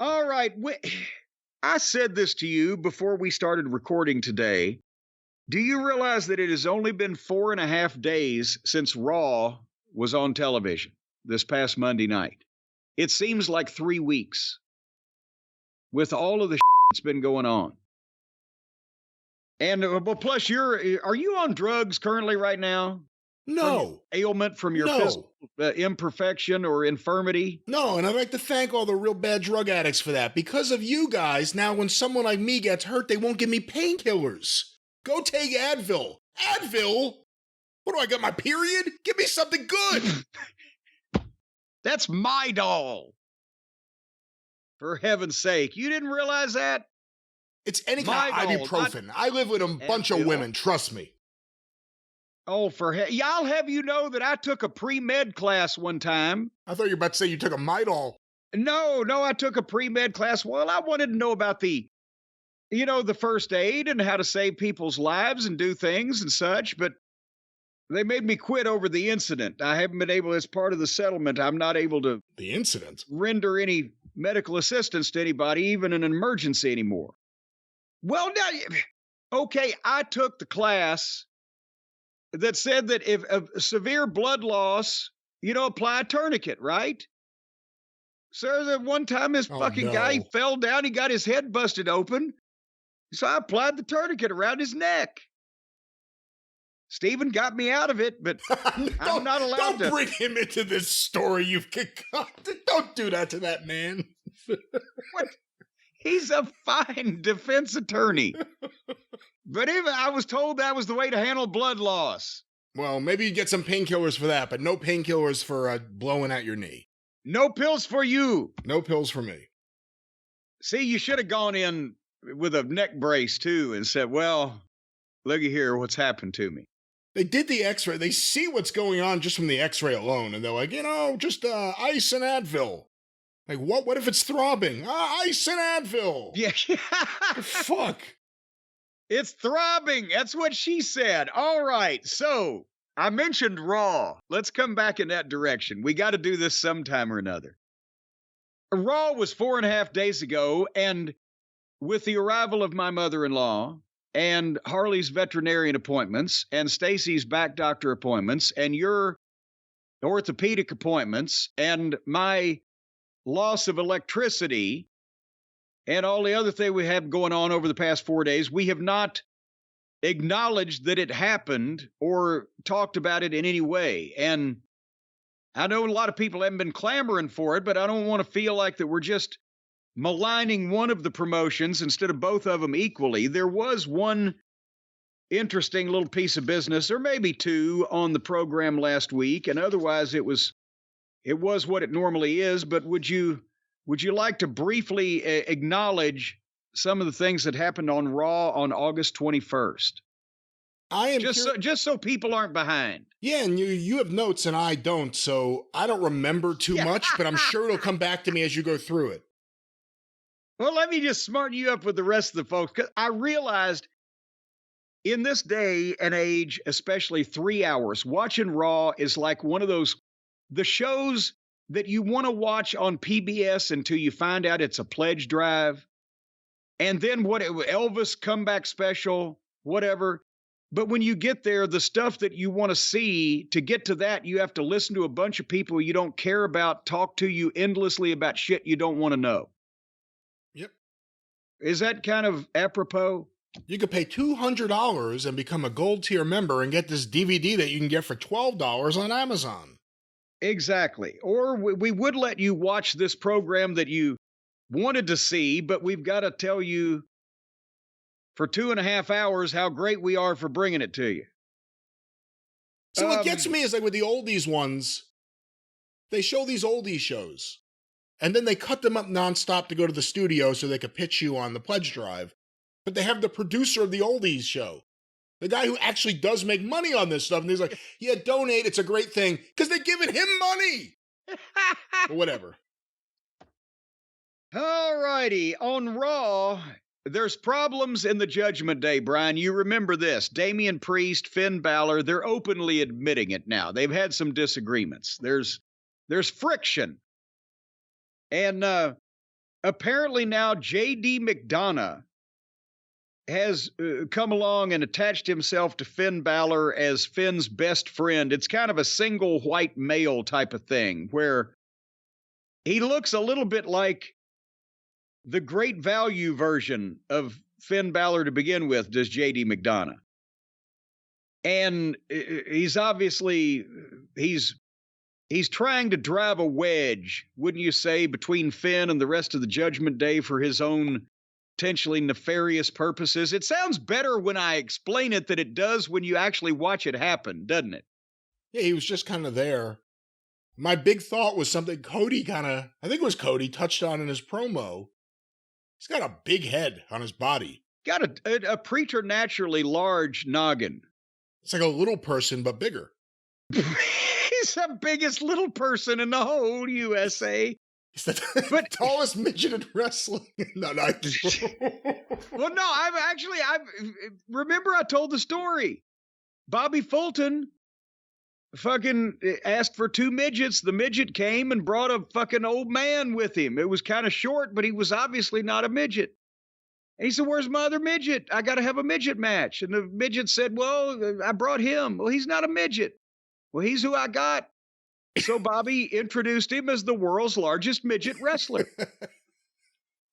All right. I said this to you before we started recording today. Do you realize that it has only been 4.5 days since Raw was on television this past Monday night? It seems like 3 weeks with all of the that's been going on. And well, plus are you on drugs currently right now? No. Ailment from your physical imperfection or infirmity? No, and I'd like to thank all the real bad drug addicts for that. Because of you guys, now when someone like me gets hurt, they won't give me painkillers. Go take Advil. Advil? What do I got, my period? Give me something good. That's my doll. For heaven's sake. You didn't realize that? It's any kind of ibuprofen. I live with a bunch of women, trust me. Oh, yeah, I'll have you know that I took a pre-med class one time. I thought you were about to say you took a Midol. No, I took a pre-med class. Well, I wanted to know about the first aid and how to save people's lives and do things and such, but they made me quit over the incident. I haven't been able, as part of the settlement, I'm not able to... The incident? ...render any medical assistance to anybody, even in an emergency anymore. Well, now, okay, I took the class that said that if a severe blood loss, apply a tourniquet, right? So that one time this guy, he fell down, he got his head busted open. So I applied the tourniquet around his neck. Stephen got me out of it, but I'm not allowed to. Don't bring him into this story you've concocted. Don't do that to that man. What? He's a fine defense attorney. But I was told that was the way to handle blood loss. Well, maybe you get some painkillers for that, but no painkillers for blowing out your knee. No pills for you. No pills for me. See, you should have gone in with a neck brace, too, and said, well, looky here, what's happened to me. They did the x-ray. They see what's going on just from the x-ray alone, and they're like, just ice and Advil. Like, what? What if it's throbbing? Ice and Advil. Yeah. Fuck. It's throbbing. That's what she said. All right. So I mentioned Raw. Let's come back in that direction. We got to do this sometime or another. Raw was 4.5 days ago, and with the arrival of my mother-in-law and Harley's veterinarian appointments and Stacy's back doctor appointments and your orthopedic appointments and my loss of electricity and all the other thing we have going on over the past 4 days, we have not acknowledged that it happened or talked about it in any way. And I know a lot of people haven't been clamoring for it, but I don't want to feel like that we're just maligning one of the promotions instead of both of them equally. There was one interesting little piece of business, or maybe two, on the program last week, and otherwise it was what it normally is. But would you like to briefly acknowledge some of the things that happened on Raw on August 21st? I am just so people aren't behind. Yeah, and you have notes and I don't, so I don't remember too much, but I'm sure it'll come back to me as you go through it. Well, let me just smarten you up with the rest of the folks, because I realized in this day and age, especially 3 hours, watching Raw is like one of the shows that you want to watch on PBS until you find out it's a pledge drive. And then Elvis comeback special, whatever. But when you get there, the stuff that you want to see, to get to that, you have to listen to a bunch of people you don't care about talk to you endlessly about shit you don't want to know. Yep. Is that kind of apropos? You could pay $200 and become a gold tier member and get this DVD that you can get for $12 on Amazon. Exactly. Or we would let you watch this program that you wanted to see, but we've got to tell you for 2.5 hours how great we are for bringing it to you. So what gets me is like with the oldies ones, they show these oldies shows, and then they cut them up nonstop to go to the studio so they could pitch you on the pledge drive. But they have the producer of the oldies show, the guy who actually does make money on this stuff, and he's like, yeah, donate, it's a great thing, because they're giving him money. Or whatever. All righty. On Raw, there's problems in the Judgment Day, Brian. You remember this. Damian Priest, Finn Balor, they're openly admitting it now. They've had some disagreements. There's friction. And apparently now J.D. McDonough has come along and attached himself to Finn Balor as Finn's best friend. It's kind of a single white male type of thing where he looks a little bit like the great value version of Finn Balor to begin with, does J.D. McDonough. And he's obviously, he's trying to drive a wedge, wouldn't you say, between Finn and the rest of the Judgment Day for his own potentially nefarious purposes. It sounds better when I explain it than it does when you actually watch it happen, doesn't it? Yeah, he was just kind of there. My big thought was something Cody I think it was Cody, touched on in his promo. He's got a big head on his body. Got a preternaturally large noggin. It's like a little person, but bigger. He's the biggest little person in the whole USA. He's the tallest midget in wrestling. No. Well, no, I remember I told the story. Bobby Fulton fucking asked for 2 midgets. The midget came and brought a fucking old man with him. It was kind of short, but he was obviously not a midget. And he said, "Where's my other midget? I got to have a midget match." And the midget said, "Well, I brought him." "Well, he's not a midget." "Well, he's who I got." So Bobby introduced him as the world's largest midget wrestler.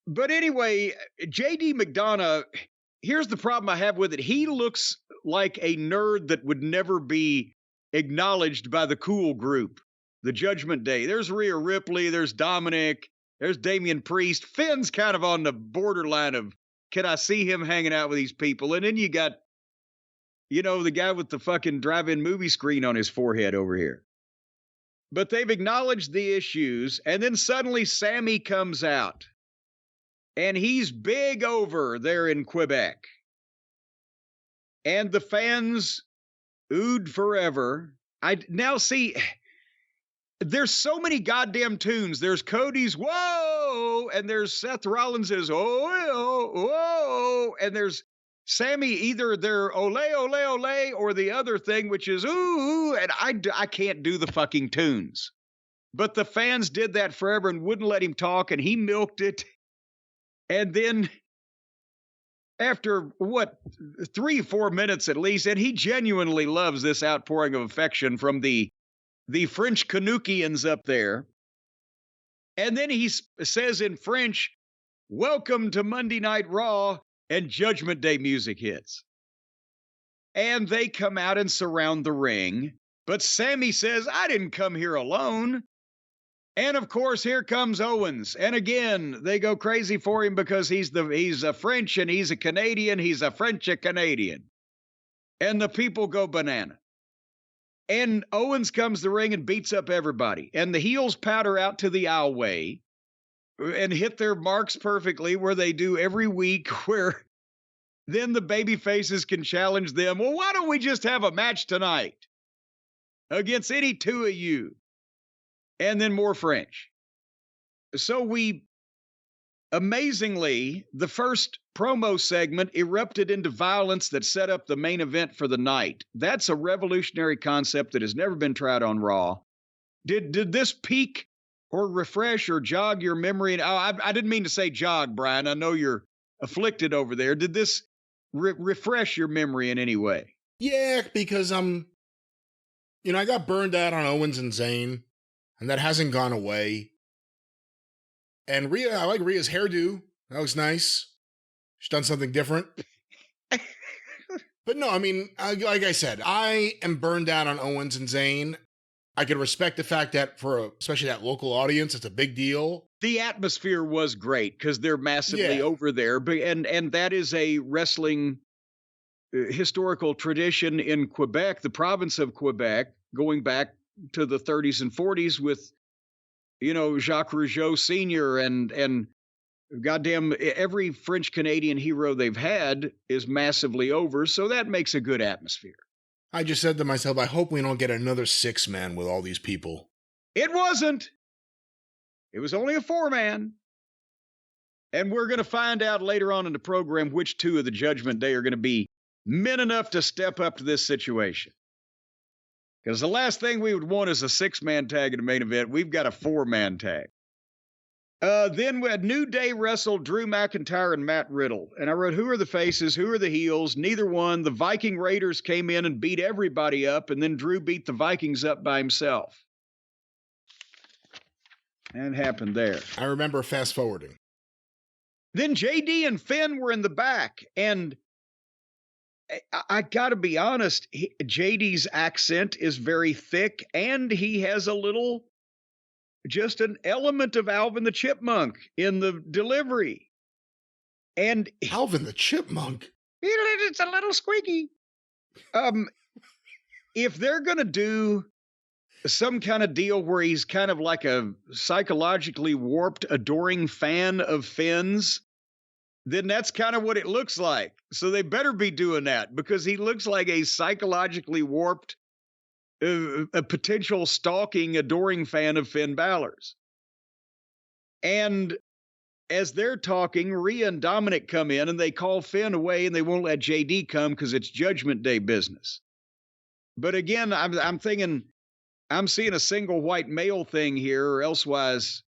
But anyway, J.D. McDonough, here's the problem I have with it. He looks like a nerd that would never be acknowledged by the cool group, the Judgment Day. There's Rhea Ripley, there's Dominic, there's Damian Priest. Finn's kind of on the borderline of, can I see him hanging out with these people? And then you got, the guy with the fucking drive-in movie screen on his forehead over here. But they've acknowledged the issues, and then suddenly Sammy comes out. And he's big over there in Quebec. And the fans oohed forever. Now see, there's so many goddamn tunes. There's Cody's "Whoa!" and there's Seth Rollins's "Oh, whoa!" and there's Sammy, either they're "Ole, ole, ole," or the other thing, which is "Ooh," and I can't do the fucking tunes. But the fans did that forever and wouldn't let him talk, and he milked it. And then after, 3-4 minutes at least, and he genuinely loves this outpouring of affection from the French Canuckians up there. And then he says in French, "Welcome to Monday Night Raw," and Judgment Day music hits. And they come out and surround the ring. But Sammy says, "I didn't come here alone." And of course, here comes Owens. And again, they go crazy for him because he's a French and he's a Canadian. He's a French Canadian. And the people go banana. And Owens comes to the ring and beats up everybody. And the heels powder out to the aisleway and hit their marks perfectly, where they do every week, where then the baby faces can challenge them. "Well, why don't we just have a match tonight against any 2 of you?" And then more French. So amazingly, the first promo segment erupted into violence that set up the main event for the night. That's a revolutionary concept that has never been tried on Raw. Did this pique or refresh or jog your memory? I didn't mean to say jog, Brian. I know you're afflicted over there. Did this refresh your memory in any way? Yeah, because I got burned out on Owens and Zayn, and that hasn't gone away. And Rhea, I like Rhea's hairdo. That looks nice. She's done something different. But no, I mean, like I said, I am burned out on Owens and Zayn. I can respect the fact that especially that local audience, it's a big deal. The atmosphere was great because they're massively over there. And that is a wrestling historical tradition in Quebec, the province of Quebec, going back to the 30s and 40s with, Jacques Rougeau Sr. and goddamn every French Canadian hero they've had is massively over. So that makes a good atmosphere. I just said to myself, I hope we don't get another 6-man with all these people. It wasn't. It was only a 4-man. And we're going to find out later on in the program which 2 of the Judgment Day are going to be men enough to step up to this situation. Because the last thing we would want is a 6-man tag in the main event. We've got a 4-man tag. Then we had New Day wrestled Drew McIntyre and Matt Riddle. And I wrote, who are the faces? Who are the heels? Neither one. The Viking Raiders came in and beat everybody up, and then Drew beat the Vikings up by himself. And happened there. I remember fast forwarding. Then JD and Finn were in the back, and I got to be honest, JD's accent is very thick, and he has a little, just an element of Alvin the Chipmunk in the delivery. And Alvin the Chipmunk? It's a little squeaky. If they're going to do some kind of deal where he's kind of like a psychologically warped, adoring fan of Finn's, then that's kind of what it looks like. So they better be doing that, because he looks like a psychologically warped, a potential stalking, adoring fan of Finn Balor's. And as they're talking, Rhea and Dominic come in and they call Finn away, and they won't let JD come because it's Judgment Day business. But again, I'm thinking, I'm seeing a single white male thing here, or elsewise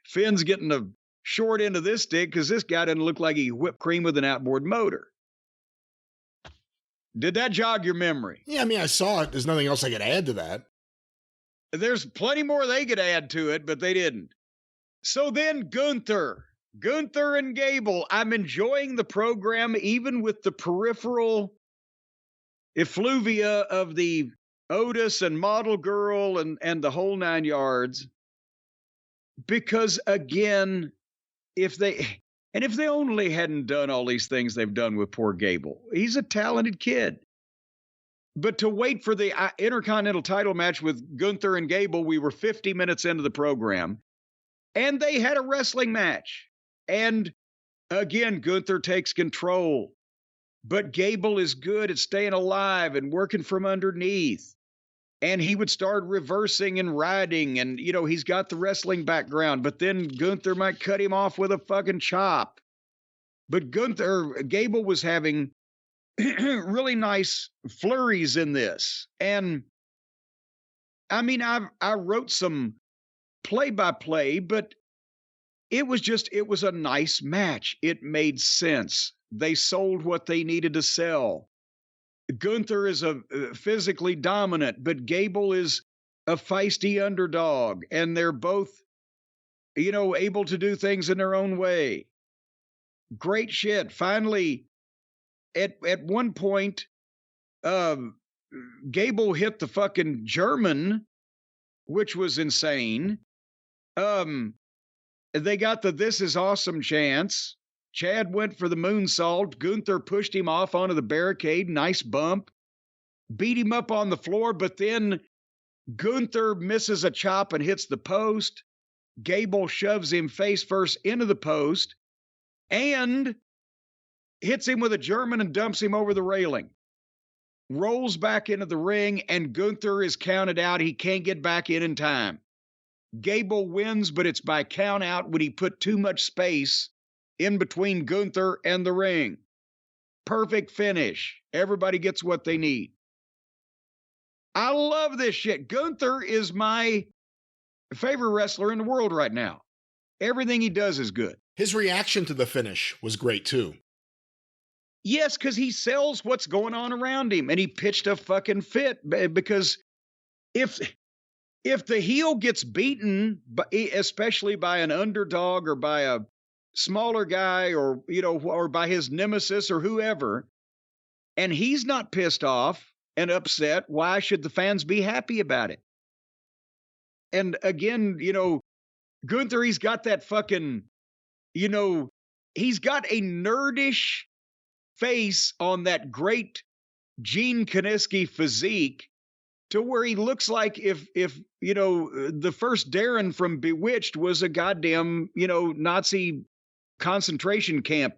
Finn's getting a short end of this stick because this guy doesn't look like he whipped cream with an outboard motor. Did that jog your memory? Yeah, I mean, I saw it. There's nothing else I could add to that. There's plenty more they could add to it, but they didn't. So then Gunther and Gable. I'm enjoying the program, even with the peripheral effluvia of the Otis and Model Girl and the whole 9 yards. Because again, if they only hadn't done all these things they've done with poor Gable, he's a talented kid. But to wait for the Intercontinental title match with Gunther and Gable, we were 50 minutes into the program, and they had a wrestling match. And again, Gunther takes control, but Gable is good at staying alive and working from underneath. And he would start reversing and riding, and, you know, he's got the wrestling background, but then Gunther might cut him off with a fucking chop. But Gable was having really nice flurries in this. And I mean, I wrote some play-by-play, but it was a nice match. It made sense. They sold what they needed to sell. Gunther is a physically dominant, but Gable is a feisty underdog, and they're both, you know, able to do things in their own way. Great shit. Finally, at one point, Gable hit the fucking German, which was insane. They got the "This is awesome" chance. Chad went for the moonsault. Gunther pushed him off onto the barricade. Nice bump. Beat him up on the floor, but then Gunther misses a chop and hits the post. Gable shoves him face first into the post and hits him with a German and dumps him over the railing. Rolls back into the ring, and Gunther is counted out. He can't get back in time. Gable wins, but it's by count out when he put too much space in between Gunther and the ring. Perfect finish. Everybody gets what they need. I love this shit. Gunther is my favorite wrestler in the world right now. Everything he does is good. His reaction to the finish was great too. Yes, because he sells what's going on around him, and he pitched a fucking fit. Because if the heel gets beaten, especially by an underdog or by a smaller guy, or, you know, or by his nemesis or whoever, and he's not pissed off and upset, why should the fans be happy about it? And again, you know, Gunther, he's got that fucking, you know, he's got a nerdish face on that great Gene Kiniski physique, to where he looks like if you know, the first Darren from Bewitched was a goddamn, you know, Nazi concentration camp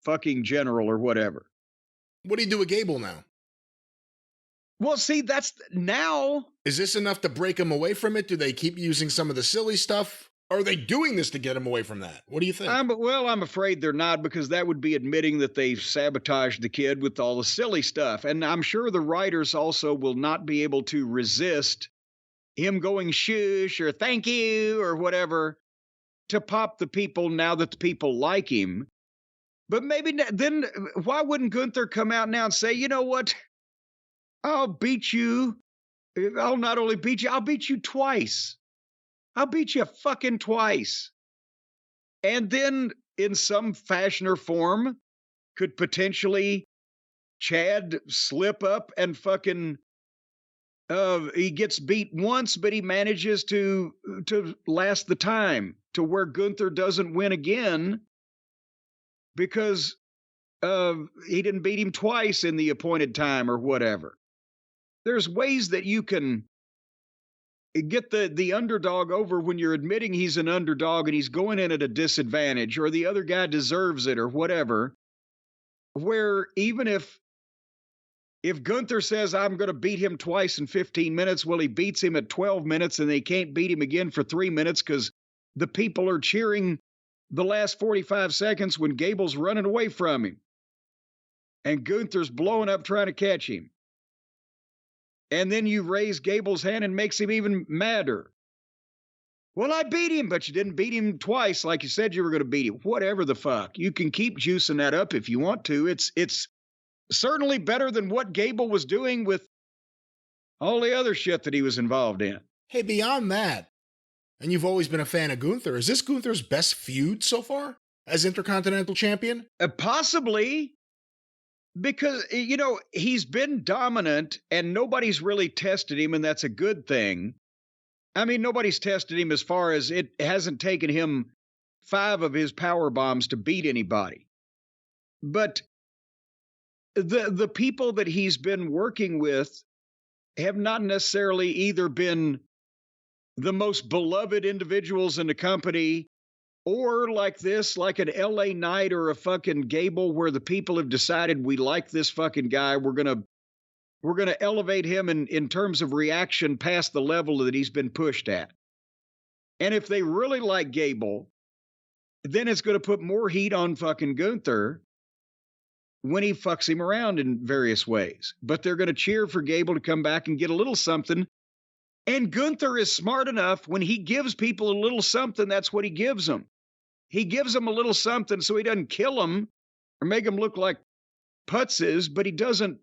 fucking general or whatever. What do you do with Gable now? Well, see, that's now. Is this enough to break him away from it? Do they keep using some of the silly stuff? Or are they doing this to get him away from that? What do you think? I'm afraid they're not, because that would be admitting that they sabotaged the kid with all the silly stuff. And I'm sure the writers also will not be able to resist him going shush or thank you or whatever. to pop the people now that the people like him. But maybe then why wouldn't Gunther come out now and say, you know what? I'll beat you. I'll not only beat you, I'll beat you twice. I'll beat you fucking twice. And then in some fashion or form, could potentially Chad slip up and fucking he gets beat once, but he manages to last the time to where Gunther doesn't win again because he didn't beat him twice in the appointed time or whatever. There's ways that you can get the underdog over when you're admitting he's an underdog and he's going in at a disadvantage or the other guy deserves it or whatever, where even if Gunther says, I'm going to beat him twice in 15 minutes, well, he beats him at 12 minutes and they can't beat him again for 3 minutes because the people are cheering the last 45 seconds when Gable's running away from him. And Gunther's blowing up trying to catch him. And then you raise Gable's hand and makes him even madder. Well, I beat him, but you didn't beat him twice like you said you were going to beat him. Whatever the fuck. You can keep juicing that up if you want to. It's certainly better than what Gable was doing with all the other shit that he was involved in. Hey, beyond that, and you've always been a fan of Gunther, is this Gunther's best feud so far as Intercontinental Champion? Possibly. Because, you know, he's been dominant and nobody's really tested him, and that's a good thing. I mean, nobody's tested him as far as it hasn't taken him 5 of his power bombs to beat anybody. But the people that he's been working with have not necessarily either been the most beloved individuals in the company or like this, like an LA Knight or a fucking Gable where the people have decided we like this fucking guy. We're going to elevate him in terms of reaction past the level that he's been pushed at. And if they really like Gable, then it's going to put more heat on fucking Gunther when he fucks him around in various ways. But they're going to cheer for Gable to come back and get a little something. And Gunther is smart enough when he gives people a little something, that's what he gives them. He gives them a little something so he doesn't kill them or make them look like putzes, but he doesn't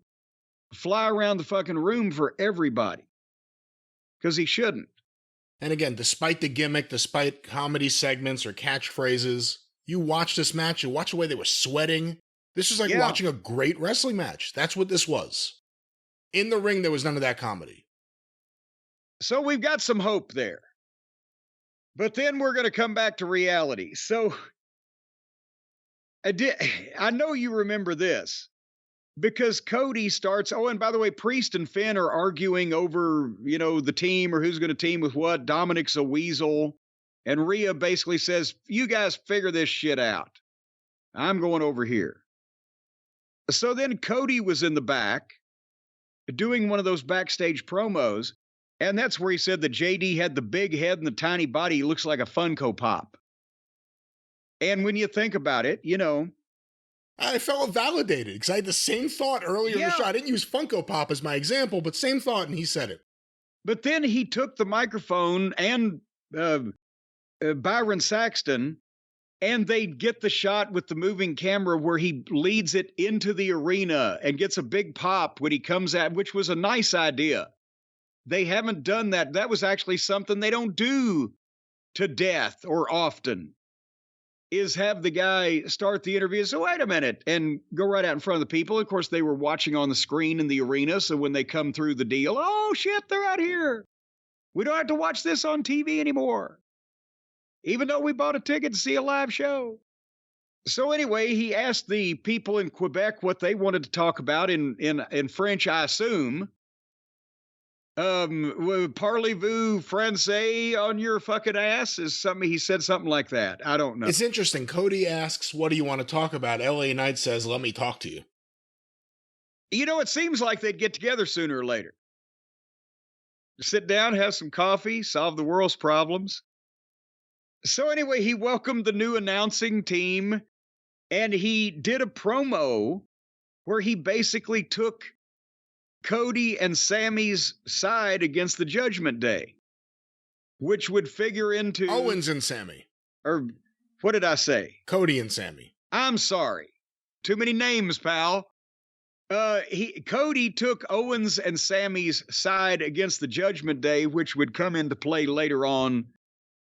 fly around the fucking room for everybody because he shouldn't. And again, despite the gimmick, despite comedy segments or catchphrases, you watch this match, you watch the way they were sweating. This was like watching a great wrestling match. That's what this was. In the ring, there was none of that comedy. So we've got some hope there. But then we're going to come back to reality. So I know you remember this because Cody starts, oh, and by the way, Priest and Finn are arguing over, you know, the team or who's going to team with what. Dominic's a weasel. And Rhea basically says, you guys figure this shit out. I'm going over here. So then Cody was in the back doing one of those backstage promos. And that's where he said that JD had the big head and the tiny body. He looks like a Funko Pop. And when you think about it, you know. I felt validated because I had the same thought earlier in the show. I didn't use Funko Pop as my example, but same thought, and he said it. But then he took the microphone and Byron Saxton, and they get the shot with the moving camera where he leads it into the arena and gets a big pop when he comes out, which was a nice idea. They haven't done that. That was actually something they don't do to death or often, is have the guy start the interview. So wait a minute, and go right out in front of the people. Of course, they were watching on the screen in the arena. So when they come through the deal, oh shit, they're out here. We don't have to watch this on TV anymore, even though we bought a ticket to see a live show. So anyway, he asked the people in Quebec what they wanted to talk about in French, I assume. Parlez-vous français on your fucking ass is something. He said something like that. I don't know. It's interesting. Cody asks, what do you want to talk about? LA Knight says, let me talk to you. You know, it seems like they'd get together sooner or later. Sit down, have some coffee, solve the world's problems. So anyway, he welcomed the new announcing team and he did a promo where he basically took Cody and Sammy's side against the Judgment Day, which would figure into Owens and Sammy. Or what did I say? Cody and Sammy. I'm sorry. Too many names, pal. Cody took Owens and Sammy's side against the Judgment Day, which would come into play later on,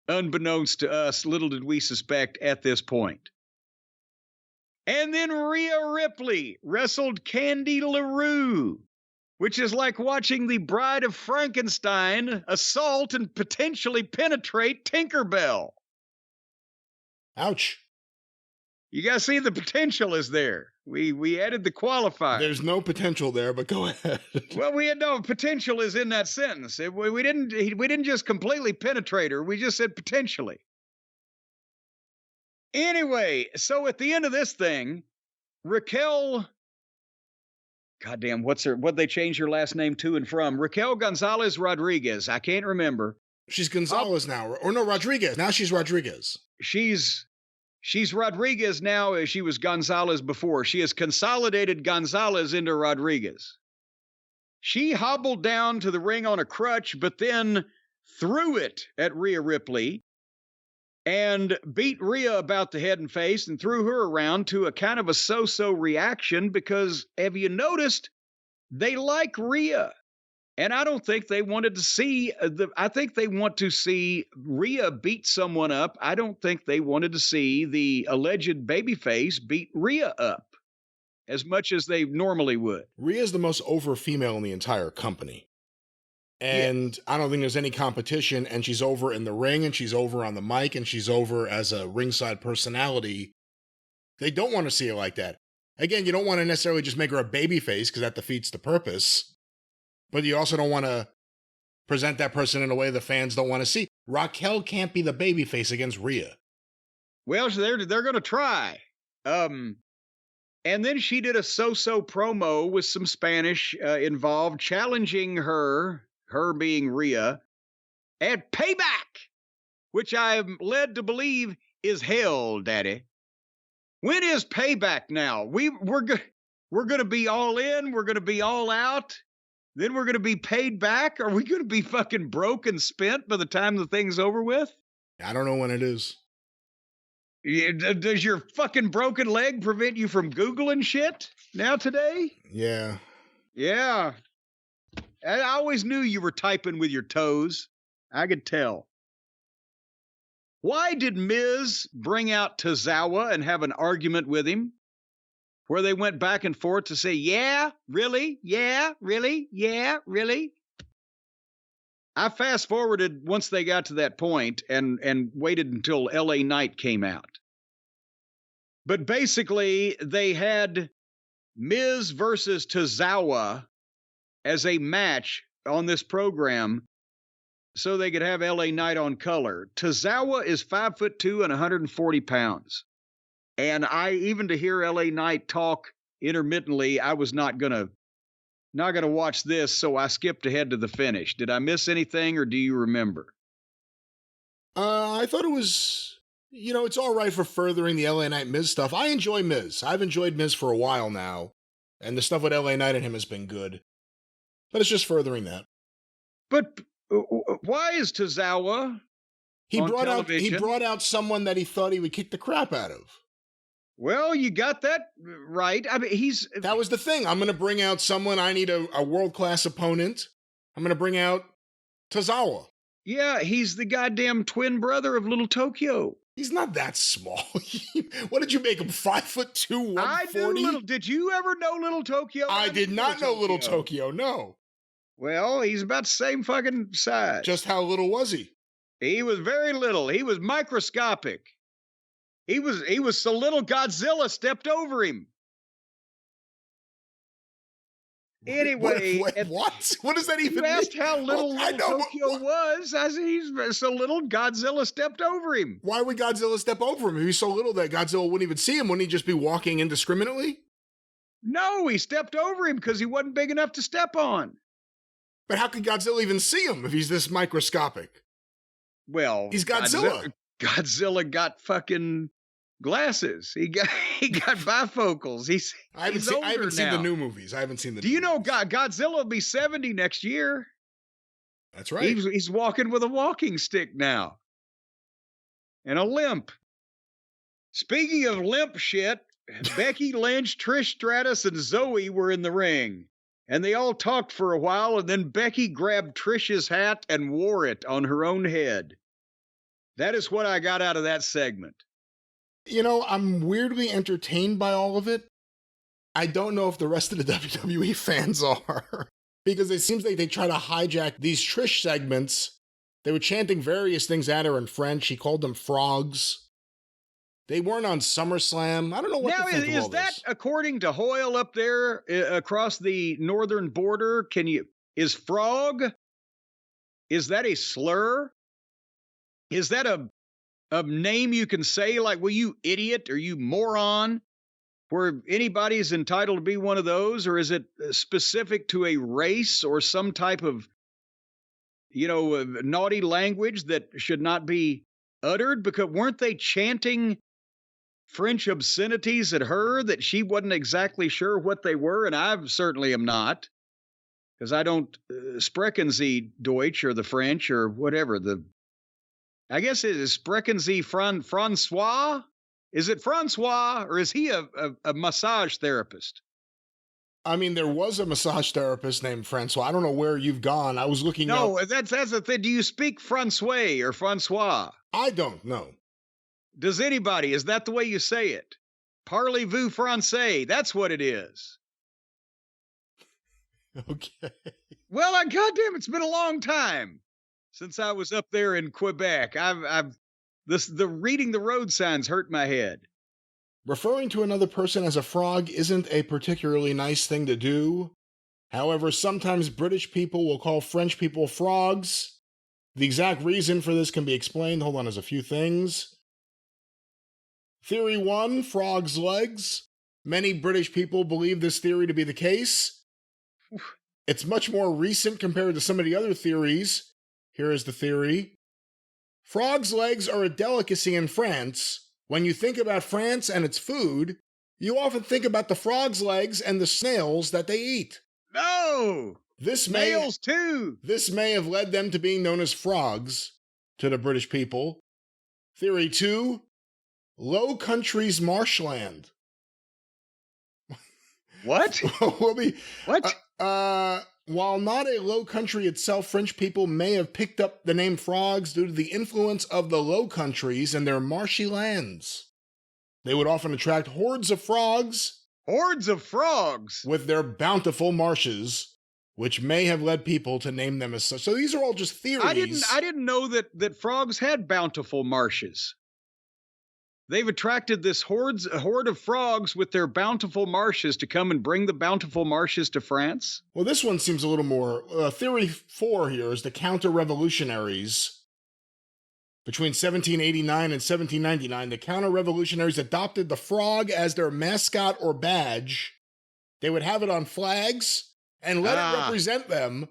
unbeknownst to us. Little did we suspect at this point. And then Rhea Ripley wrestled Candy LaRue, which is like watching the Bride of Frankenstein assault and potentially penetrate Tinkerbell. Ouch. You got to see the potential is there. We added the qualifier. There's no potential there, but go ahead. Well, we had no potential is in that sentence. We didn't just completely penetrate her. We just said potentially. Anyway, so at the end of this thing, Raquel, goddamn, what'd they change her last name to and from? Raquel Gonzalez Rodriguez. I can't remember. She's Gonzalez now, or no, Rodriguez. Now she's Rodriguez. She's Rodriguez now as she was Gonzalez before. She has consolidated Gonzalez into Rodriguez. She hobbled down to the ring on a crutch, but then threw it at Rhea Ripley and beat Rhea about the head and face and threw her around to a kind of a so-so reaction because, have you noticed, they like Rhea. And I don't think they wanted to see I think they want to see Rhea beat someone up. I don't think they wanted to see the alleged babyface beat Rhea up as much as they normally would. Rhea's the most over female in the entire company. And I don't think there's any competition. And she's over in the ring, and she's over on the mic, and she's over as a ringside personality. They don't want to see it like that. Again, you don't want to necessarily just make her a babyface because that defeats the purpose. But you also don't want to present that person in a way the fans don't want to see. Raquel can't be the babyface against Rhea. Well, they're going to try. And then she did a so-so promo with some Spanish involved, challenging her being Rhea, at Payback, which I'm led to believe is hell, Daddy. When is Payback now? We're going to be all in. We're going to be all out. Then we're going to be paid back? Are we going to be fucking broke and spent by the time the thing's over with? I don't know when it is. Does your fucking broken leg prevent you from Googling shit now today? Yeah. Yeah. I always knew you were typing with your toes. I could tell. Why did Miz bring out Tozawa and have an argument with him? Where they went back and forth to say, yeah, really? Yeah, really? Yeah, really? I fast forwarded once they got to that point and waited until LA Knight came out. But basically, they had Miz versus Tozawa as a match on this program so they could have LA Knight on color. Tozawa is 5'2" and 140 pounds. And even to hear LA Knight talk intermittently, I was not gonna watch this, so I skipped ahead to the finish. Did I miss anything, or do you remember? I thought it was, it's all right for furthering the LA Knight Miz stuff. I enjoy Miz. I've enjoyed Miz for a while now, and the stuff with LA Knight and him has been good. But it's just furthering that. But why is Tozawa He brought out someone that he thought he would kick the crap out of. Well, you got that right. I mean, that was the thing. I'm going to bring out someone. I need a world-class opponent. I'm going to bring out Tozawa. Yeah, he's the goddamn twin brother of Little Tokyo. He's not that small. What did you make him, 5'2", 140? Did you ever know Little Tokyo? I did not know Little Tokyo, no. Well, he's about the same fucking size. Just how little was he? He was very little. He was microscopic. He was so little Godzilla stepped over him. Anyway, what? What does that even mean? You asked how little Tokyo was. I said he's so little Godzilla stepped over him. Why would Godzilla step over him? If he's so little that Godzilla wouldn't even see him, wouldn't he just be walking indiscriminately? No, he stepped over him because he wasn't big enough to step on. But how could Godzilla even see him if he's this microscopic? Well, he's Godzilla. Godzilla got fucking glasses. He got bifocals. I haven't seen the new movies. Do you know Godzilla will be 70 next year? That's right. He's walking with a walking stick now. and a limp. Speaking of limp shit, Becky Lynch, Trish Stratus, and Zoe were in the ring. And they all talked for a while, and then Becky grabbed Trish's hat and wore it on her own head. That is what I got out of that segment. You know, I'm weirdly entertained by all of it. I don't know if the rest of the WWE fans are. Because it seems like they try to hijack these Trish segments. They were chanting various things at her in French. He called them frogs. They weren't on SummerSlam. I don't know what to think of all is that this. according to Hoyle up there across the northern border? Is frog? Is that a slur? Is that a name you can say like, well, you idiot or you moron? Where anybody's entitled to be one of those, or is it specific to a race or some type of, naughty language that should not be uttered? Because weren't they chanting French obscenities at her that she wasn't exactly sure what they were? And I certainly am not, because I don't sprechen Sie Deutsch or the French or whatever. I guess it is sprechen Sie Francois? Is it Francois, or is he a massage therapist? I mean, there was a massage therapist named Francois. I don't know where you've gone. I was looking up. No, that's the thing. Do you speak François or Francois? I don't know. Does anybody? Is that the way you say it? Parlez-vous français? That's what it is. Okay. Well, goddamn, it's been a long time since I was up there in Quebec. The reading the road signs hurt my head. Referring to another person as a frog isn't a particularly nice thing to do. However, sometimes British people will call French people frogs. The exact reason for this can be explained. Hold on, there's a few things. Theory 1, frog's legs. Many British people believe this theory to be the case. It's much more recent compared to some of the other theories. Here is the theory. Frog's legs are a delicacy in France. When you think about France and its food, you often think about the frog's legs and the snails that they eat. No! Snails too! This may have led them to being known as frogs to the British people. Theory 2, Low Countries marshland. What? What? While not a low country itself, French people may have picked up the name frogs due to the influence of the Low Countries and their marshy lands. They would often attract hordes of frogs. Hordes of frogs? With their bountiful marshes, which may have led people to name them as such. So these are all just theories. I didn't know that frogs had bountiful marshes. They've attracted this horde of frogs with their bountiful marshes to come and bring the bountiful marshes to France? Well, this one seems a little more... theory 4 here is the counter-revolutionaries. Between 1789 and 1799, the counter-revolutionaries adopted the frog as their mascot or badge. They would have it on flags and let it represent them.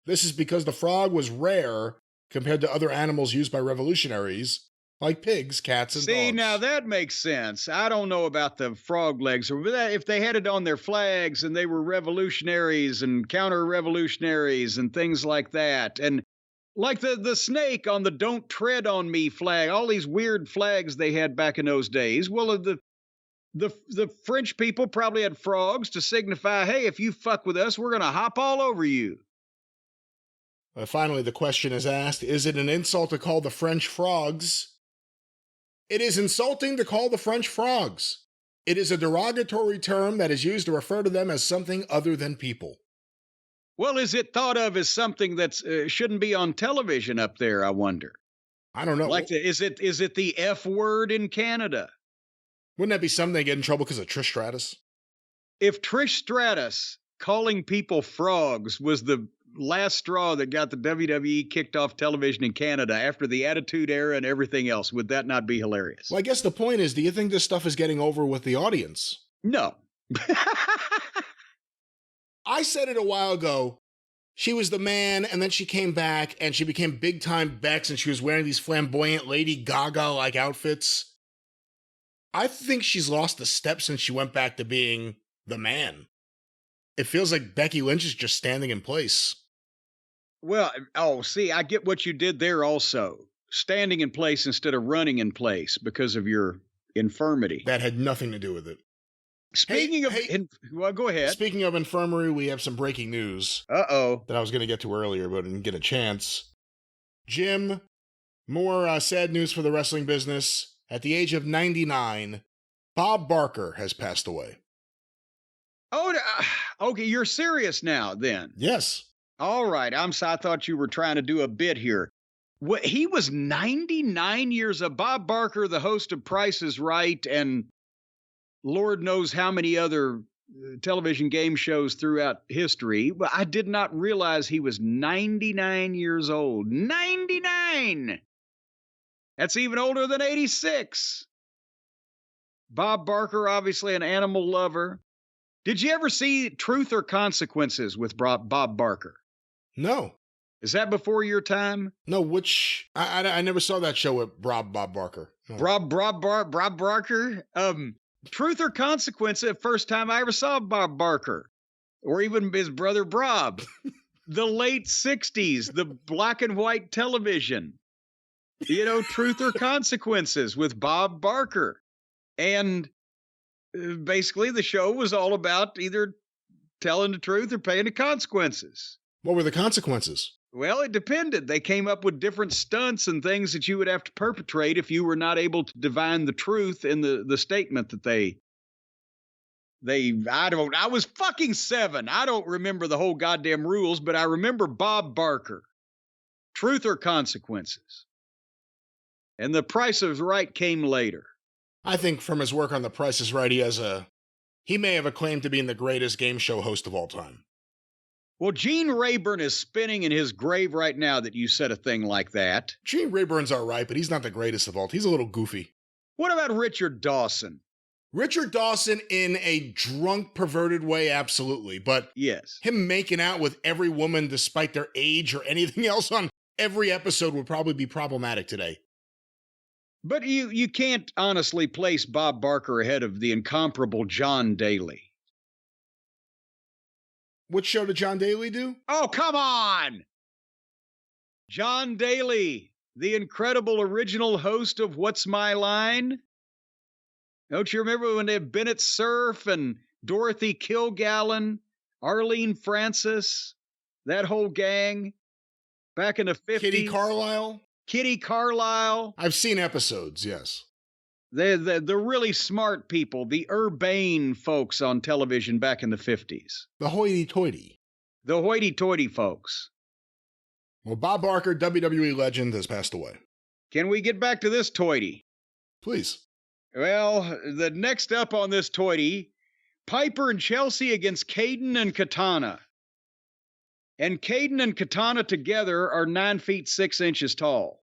This is because the frog was rare compared to other animals used by revolutionaries, like pigs, cats, and dogs. See, now that makes sense. I don't know about the frog legs. If they had it on their flags and they were revolutionaries and counter-revolutionaries and things like that, and like the snake on the Don't Tread on Me flag, all these weird flags they had back in those days. Well, the French people probably had frogs to signify, hey, if you fuck with us, we're going to hop all over you. Finally, the question is asked, is it an insult to call the French frogs? It is insulting to call the French frogs. It is a derogatory term that is used to refer to them as something other than people. Well, is it thought of as something that shouldn't be on television up there, I wonder? I don't know. Is it the F word in Canada? Wouldn't that be something they get in trouble because of Trish Stratus? If Trish Stratus calling people frogs was the last straw that got the WWE kicked off television in Canada after the Attitude Era and everything else, would that not be hilarious? Well, I guess the point is, do you think this stuff is getting over with the audience? No. I said it a while ago. She was the man, and then she came back, and she became big-time Bex, and she was wearing these flamboyant Lady Gaga-like outfits. I think she's lost a step since she went back to being the man. It feels like Becky Lynch is just standing in place. Well, see, I get what you did there also. standing in place instead of running in place because of your infirmity. That had nothing to do with it. Speaking of, well, go ahead. Speaking of infirmary, we have some breaking news. Uh-oh. That I was going to get to earlier, but didn't get a chance. Jim, more sad news for the wrestling business. At the age of 99, Bob Barker has passed away. Oh, okay. You're serious now, then? Yes. All right. I thought you were trying to do a bit here. He was 99 years old. Bob Barker, the host of Price is Right, and Lord knows how many other television game shows throughout history. But I did not realize he was 99 years old. 99! That's even older than 86. Bob Barker, obviously an animal lover. Did you ever see Truth or Consequences with Bob Barker? No. Is that before your time? No, which I never saw that show with Bob Barker. No. Bob Barker? Truth or Consequences, the first time I ever saw Bob Barker, or even his brother Bob. The late 60s, the black and white television. You know, Truth or Consequences with Bob Barker. And basically the show was all about either telling the truth or paying the consequences. What were the consequences? Well, it depended. They came up with different stunts and things that you would have to perpetrate if you were not able to divine the truth in the statement that I was fucking 7. I don't remember the whole goddamn rules, but I remember Bob Barker. Truth or Consequences. And The Price is Right came later. I think from his work on The Price is Right, he may have a claim to being the greatest game show host of all time. Well, Gene Rayburn is spinning in his grave right now that you said a thing like that. Gene Rayburn's all right, but he's not the greatest of all. He's a little goofy. What about Richard Dawson? Richard Dawson in a drunk, perverted way, absolutely. But yes, him making out with every woman despite their age or anything else on every episode would probably be problematic today. But you can't honestly place Bob Barker ahead of the incomparable John Daly. Which show did John Daly do? Oh, come on! John Daly, the incredible original host of What's My Line? Don't you remember when they had Bennett Cerf and Dorothy Kilgallen, Arlene Francis, that whole gang back in the 50s? Kitty Carlisle? Kitty Carlisle. I've seen episodes, yes. The really smart people, the urbane folks on television back in the 50s. The hoity-toity. The hoity-toity folks. Well, Bob Barker, WWE legend, has passed away. Can we get back to this toity? Please. Well, the next up on this toity, Piper and Chelsea against Caden and Katana. And Caden and Katana together are 9 feet 6 inches tall.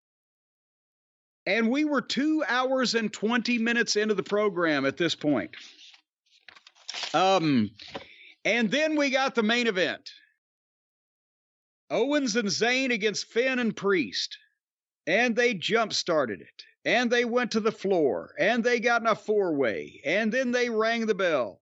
And we were 2 hours and 20 minutes into the program at this point. And then we got the main event. Owens and Zayn against Finn and Priest. And they jump-started it. And they went to the floor. And they got in a 4-way. And then they rang the bell.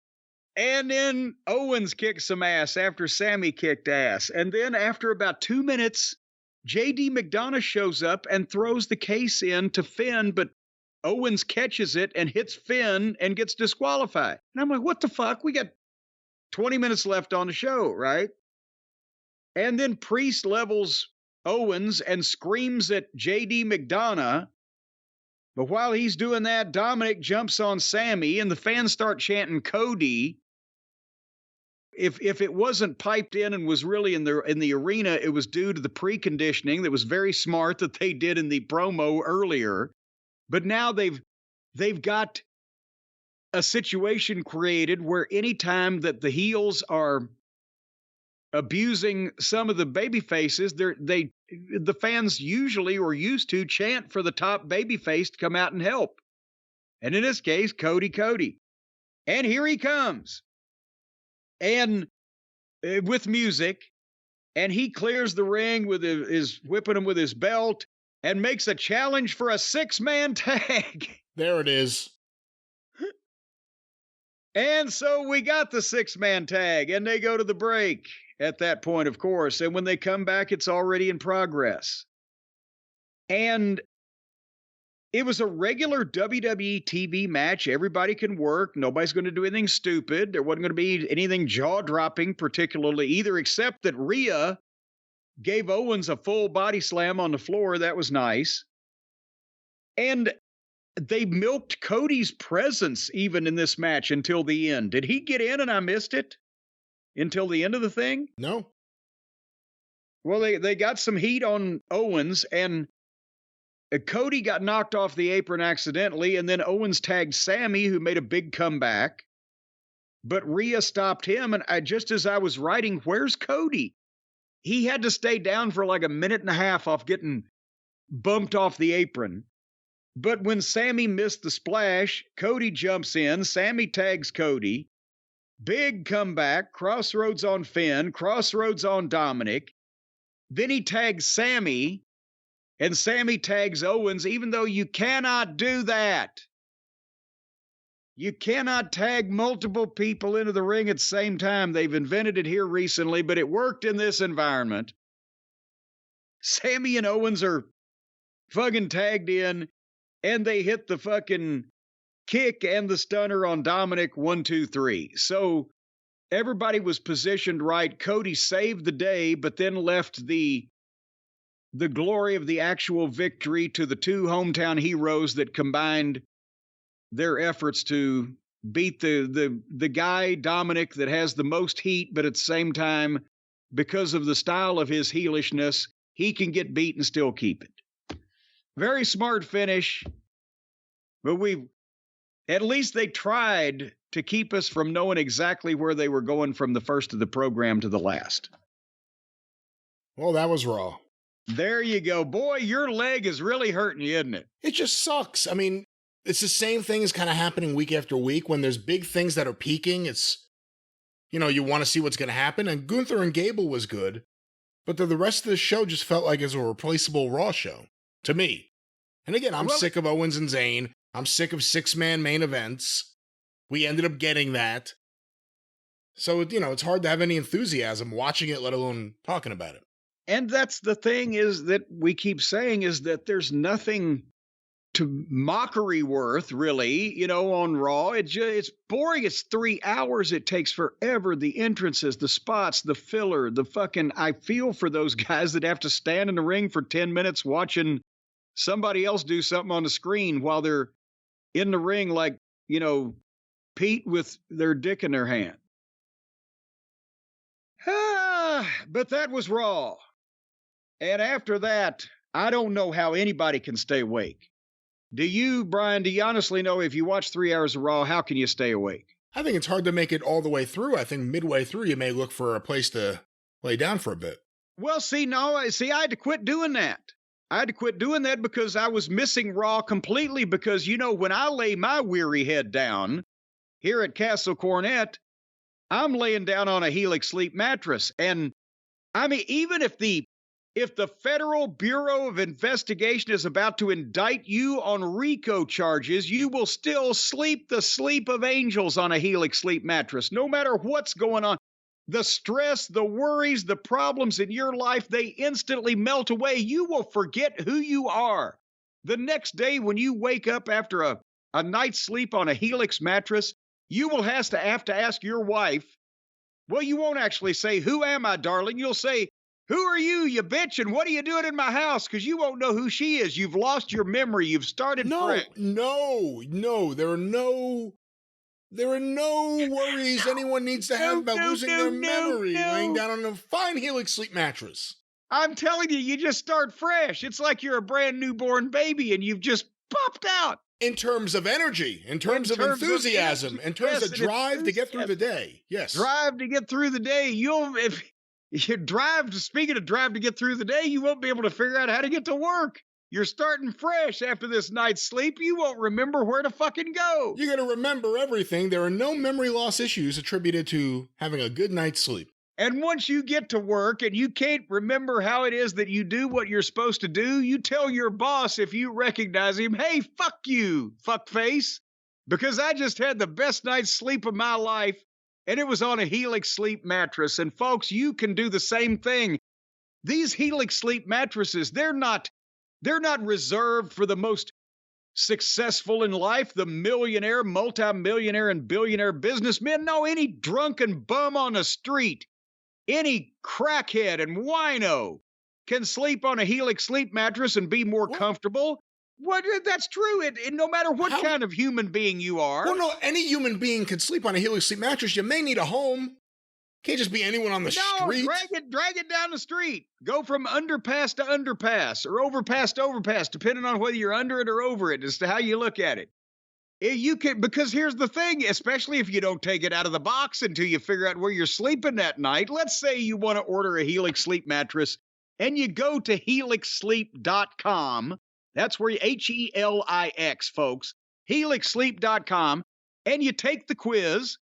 And then Owens kicked some ass after Sammy kicked ass. And then after about 2 minutes, J.D. McDonough shows up and throws the case in to Finn, but Owens catches it and hits Finn and gets disqualified. And I'm like, what the fuck? We got 20 minutes left on the show, right? And then Priest levels Owens and screams at J.D. McDonough. But while he's doing that, Dominic jumps on Sammy and the fans start chanting Cody. If it wasn't piped in and was really in the arena, it was due to the preconditioning that was very smart that they did in the promo earlier. But now they've got a situation created where anytime that the heels are abusing some of the baby faces, the fans usually or used to chant for the top baby face to come out and help. And in this case, Cody. And here he comes. And with music, and he clears the ring with his whipping him with his belt and makes a challenge for a 6-man tag. There it is. And so we got the 6-man tag, and they go to the break at that point, of course. And when they come back, it's already in progress. And it was a regular WWE TV match. Everybody can work. Nobody's going to do anything stupid. There wasn't going to be anything jaw-dropping particularly either, except that Rhea gave Owens a full body slam on the floor. That was nice. And they milked Cody's presence even in this match until the end. Did he get in and I missed it until the end of the thing? No. Well, they got some heat on Owens, and Cody got knocked off the apron accidentally, and then Owens tagged Sammy, who made a big comeback. But Rhea stopped him, and just as I was writing, where's Cody? He had to stay down for like a minute and a half off getting bumped off the apron. But when Sammy missed the splash, Cody jumps in, Sammy tags Cody. Big comeback, crossroads on Finn, crossroads on Dominic. Then he tags Sammy, and Sammy tags Owens, even though you cannot do that. You cannot tag multiple people into the ring at the same time. They've invented it here recently, but it worked in this environment. Sammy and Owens are fucking tagged in, and they hit the fucking kick and the stunner on Dominic, 1, 2, 3. So everybody was positioned right. Cody saved the day, but then left the glory of the actual victory to the two hometown heroes that combined their efforts to beat the guy, Dominic, that has the most heat, but at the same time, because of the style of his heelishness, he can get beat and still keep it. Very smart finish, but at least they tried to keep us from knowing exactly where they were going from the first of the program to the last. Well, that was Raw. There you go. Boy, your leg is really hurting you, isn't it? It just sucks. I mean, it's the same thing is kind of happening week after week. When there's big things that are peaking, it's, you want to see what's going to happen. And Gunther and Gable was good, but the rest of the show just felt like it's a replaceable Raw show to me. And again, I'm sick of Owens and Zayn. I'm sick of 6-man main events. We ended up getting that. So, it's hard to have any enthusiasm watching it, let alone talking about it. And that's the thing is that we keep saying is that there's nothing to mockery worth, really, on Raw. It's boring. It's 3 hours. It takes forever. The entrances, the spots, the filler, I feel for those guys that have to stand in the ring for 10 minutes watching somebody else do something on the screen while they're in the ring like, Pete with their dick in their hand. But that was Raw. And after that, I don't know how anybody can stay awake. Do you, Brian, do you honestly know if you watch 3 hours of Raw, how can you stay awake? I think it's hard to make it all the way through. I think midway through, you may look for a place to lay down for a bit. Well, I had to quit doing that. I had to quit doing that because I was missing Raw completely because, when I lay my weary head down here at Castle Cornette, I'm laying down on a Helix sleep mattress. And, I mean, even if the Federal Bureau of Investigation is about to indict you on RICO charges, you will still sleep the sleep of angels on a Helix sleep mattress, no matter what's going on. The stress, the worries, the problems in your life, they instantly melt away. You will forget who you are. The next day when you wake up after a night's sleep on a Helix mattress, you will have to ask your wife. Well, you won't actually say, "Who am I, darling?" You'll say, "Who are you, you bitch, and what are you doing in my house?" Because you won't know who she is. You've lost your memory. You've started fresh. No. There are no worries anyone needs to have about losing their memory laying down on a fine Helix sleep mattress. I'm telling you, you just start fresh. It's like you're a brand newborn baby and you've just popped out. In terms of energy, in terms of enthusiasm, in terms of drive to get through the day. Yes. Drive to get through the day. If you speaking of drive to get through the day, you won't be able to figure out how to get to work. You're starting fresh after this night's sleep. You won't remember where to fucking go. You're going to remember everything. There are no memory loss issues attributed to having a good night's sleep. And once you get to work and you can't remember how it is that you do what you're supposed to do, you tell your boss if you recognize him, "Hey, fuck you, fuckface, because I just had the best night's sleep of my life, and it was on a Helix sleep mattress." And folks, you can do the same thing. These Helix sleep mattresses, they're not They're not reserved for the most successful in life, the millionaire, multimillionaire, and billionaire businessmen. No, any drunken bum on the street, any crackhead and wino can sleep on a Helix sleep mattress and be more comfortable. What? That's true. No matter what kind of human being you are. Well, no, any human being could sleep on a Helix sleep mattress. You may need a home. Can't just be anyone on the street. Drag it down the street. Go from underpass to underpass or overpass to overpass, depending on whether you're under it or over it, as to how you look at it. You can, because here's the thing, especially if you don't take it out of the box until you figure out where you're sleeping that night. Let's say you want to order a Helix sleep mattress and you go to helixsleep.com. That's where HELIX, folks, helixsleep.com, and you take the quiz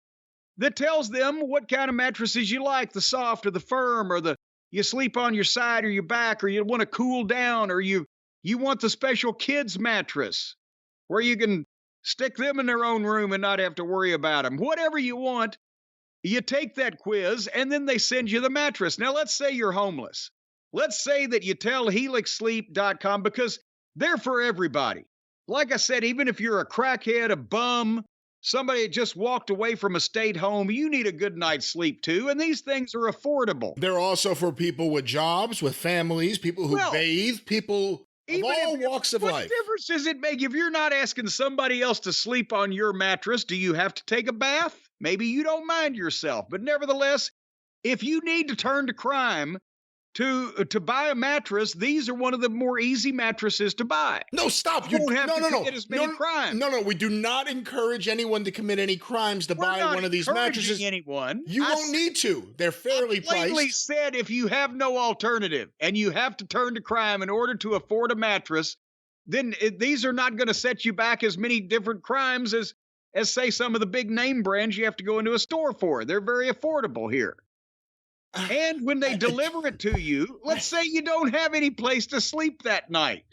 that tells them what kind of mattresses you like, the soft or the firm, or you sleep on your side or your back, or you want to cool down, or you want the special kids mattress where you can stick them in their own room and not have to worry about them. Whatever you want, you take that quiz, and then they send you the mattress. Now, let's say you're homeless. Let's say that you tell helixsleep.com, because they're for everybody. Like I said, even if you're a crackhead, a bum, somebody that just walked away from a state home, you need a good night's sleep too, and these things are affordable. They're also for people with jobs, with families, people who bathe, people of all walks of life. What difference does it make if you're not asking somebody else to sleep on your mattress? Do you have to take a bath? Maybe you don't mind yourself, but nevertheless, if you need to turn to crime to buy a mattress, these are one of the more easy mattresses to buy. No, stop. You don't have to commit as many crimes. No, we do not encourage anyone to commit any crimes to buy one of these mattresses. Anyone. You won't need to. They're fairly priced. I plainly said if you have no alternative and you have to turn to crime in order to afford a mattress, then these are not going to set you back as many different crimes as say some of the big name brands you have to go into a store for. They're very affordable here. And when they deliver it to you, let's say you don't have any place to sleep that night.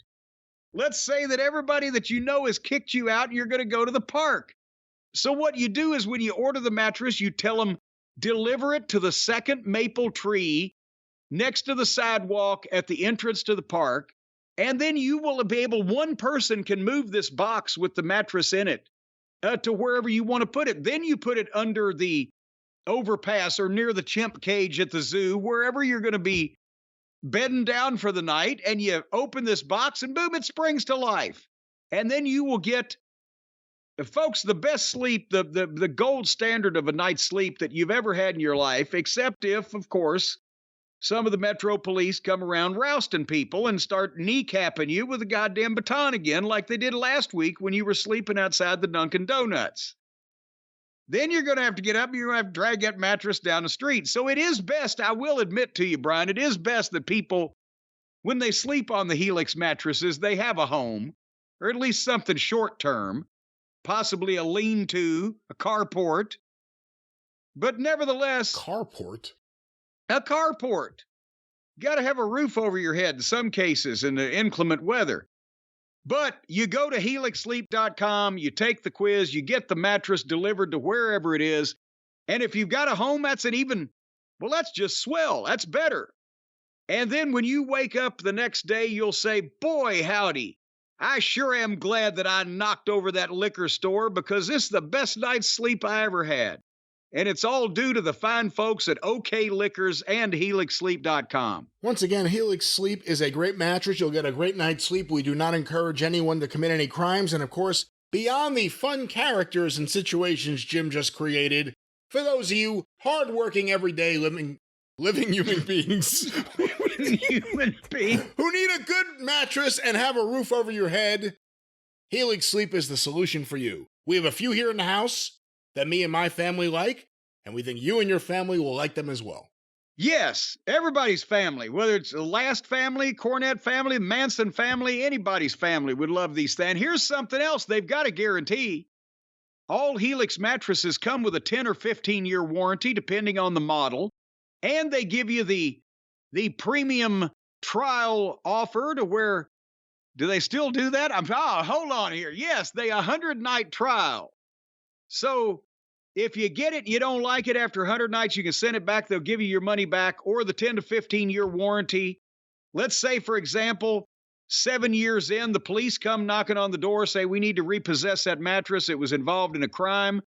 Let's say that everybody that you know has kicked you out and you're going to go to the park. So what you do is when you order the mattress, you tell them, deliver it to the second maple tree next to the sidewalk at the entrance to the park. And then you will be able, one person can move this box with the mattress in it to wherever you want to put it. Then you put it under the overpass or near the chimp cage at the zoo, wherever you're going to be bedding down for the night, and you open this box and boom, it springs to life. And then you will get, folks, the best sleep, the gold standard of a night's sleep that you've ever had in your life, except if, of course, some of the Metro police come around rousting people and start kneecapping you with a goddamn baton again, like they did last week when you were sleeping outside the Dunkin' Donuts. Then you're going to have to get up and you're going to have to drag that mattress down the street. So it is best, I will admit to you, Brian, it is best that people, when they sleep on the Helix mattresses, they have a home, or at least something short-term, possibly a lean-to, a carport. But nevertheless... Carport? A carport. You got to have a roof over your head in some cases in the inclement weather. But you go to helixsleep.com, you take the quiz, you get the mattress delivered to wherever it is. And if you've got a home, that's that's just swell. That's better. And then when you wake up the next day, you'll say, boy, howdy, I sure am glad that I knocked over that liquor store because this is the best night's sleep I ever had. And it's all due to the fine folks at OK Liquors and helixsleep.com. Once again, Helix Sleep is a great mattress. You'll get a great night's sleep. We do not encourage anyone to commit any crimes. And of course, beyond the fun characters and situations Jim just created, for those of you hardworking, everyday living human beings who need a good mattress and have a roof over your head, Helix Sleep is the solution for you. We have a few here in the house that me and my family like, and we think you and your family will like them as well. Yes, everybody's family, whether it's the Last family, Cornette family, Manson family, anybody's family would love these things. And here's something else they've got a guarantee. All Helix mattresses come with a 10 or 15-year warranty, depending on the model, and they give you the premium trial offer to where, do they still do that? Hold on here. Yes, they 100-night trial. So if you get it and you don't like it after 100 nights, you can send it back. They'll give you your money back, or the 10 to 15-year warranty. Let's say, for example, 7 years in, the police come knocking on the door, say, we need to repossess that mattress. It was involved in a crime.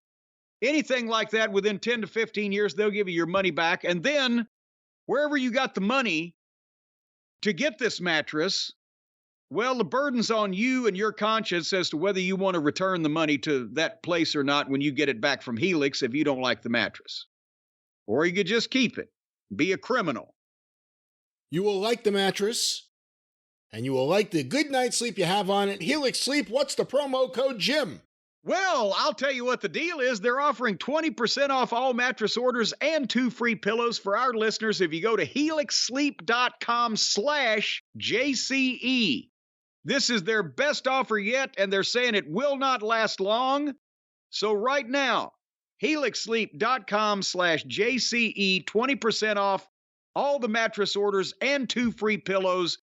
Anything like that within 10 to 15 years, they'll give you your money back. And then wherever you got the money to get this mattress, well, the burden's on you and your conscience as to whether you want to return the money to that place or not when you get it back from Helix if you don't like the mattress. Or you could just keep it. Be a criminal. You will like the mattress, and you will like the good night's sleep you have on it. Helix Sleep, what's the promo code, Jim? Well, I'll tell you what the deal is. They're offering 20% off all mattress orders and 2 free pillows for our listeners if you go to helixsleep.com/JCE. This is their best offer yet, and they're saying it will not last long. So right now, helixsleep.com/JCE, 20% off all the mattress orders and 2 free pillows.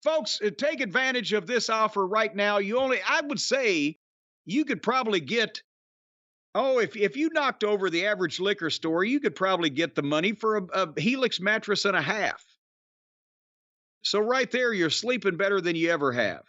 Folks, take advantage of this offer right now. I would say, you could probably get, if you knocked over the average liquor store, you could probably get the money for a Helix mattress and a half. So right there, you're sleeping better than you ever have.